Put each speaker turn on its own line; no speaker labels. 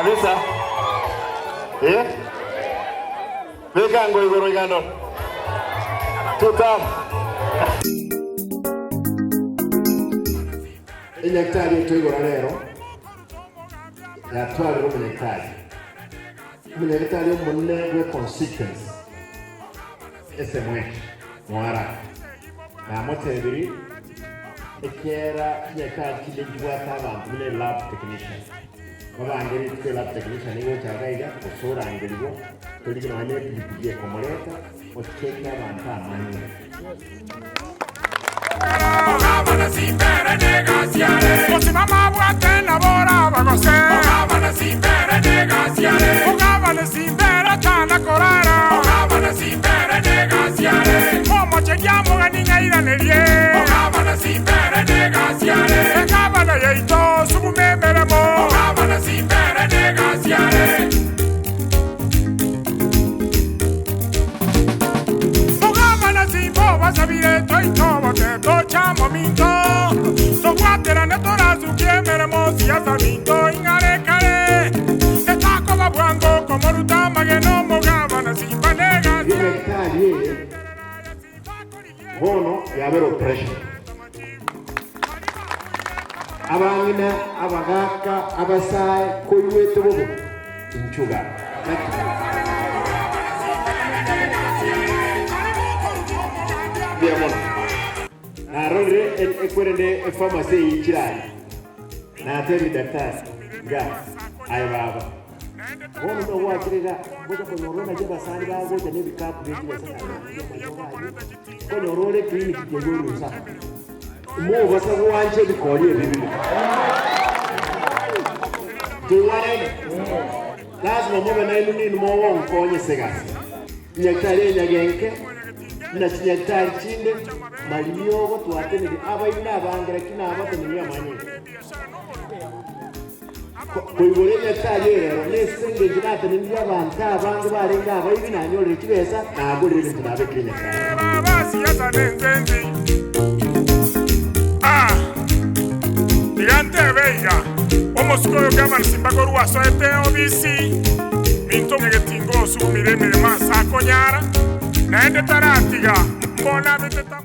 Kabisa. Mugirango igoro igano. Tutam. Inyaktari yetu igoro lero. Yatwali umunyaktari. Umunyaktari umunne we constituency. Esemwe. Mwara. Na motebiri. Ekera inyaktari kilejwa abantu mune lab technician. Abangeri twe lab technician nibo cyagaiga Osoro angerigo turi kino hane bigiye komoreta okeka abantu amani Ogabana simbere negasiale Osimama bwate na bora bagose Ogabana simbere negasiale Ogabana simbere chana korara Ogabana simbere negasiale Momo chekiamo ganinga iranerie Ogabana simbere negasiale Ogabana yeito subumembere mo Ogabana simbere negasiale Ogabana simbo wasabire toito Chamo minto, so guatera netora su kiemere mo siasa minto ingare kare. Eta como buango como ruta mageno mogabana simba nega. Bono ya vero pressure. Abangina abagaka abasai koyweto bobo inchuga. Biamon. Na rore ekwende pharmacy yichirani na temi daktari ga ai baba wono ndo wakirira boja ko norona je basani ba boja ne bikapu be kile sana ko norore clinic ke yoro sa mo basa ko wanje bikoliye bibi tuware lazima mo na iluni mo won ko nyesegasi nyakare nyagenke na nyaktari chinde Maliogo tuatene abaina bangira kina abatemenya manye koibore nyaktari nesenge jinata nindia banta bantu barenga abaina nyore kibesa nagorere tunabe Kenya baba siasa nenzenzi digante veiga omoskoyo kama simbago ruaso ete obisi minto megetingo sumire masa konyara naende taratiga mbona beteta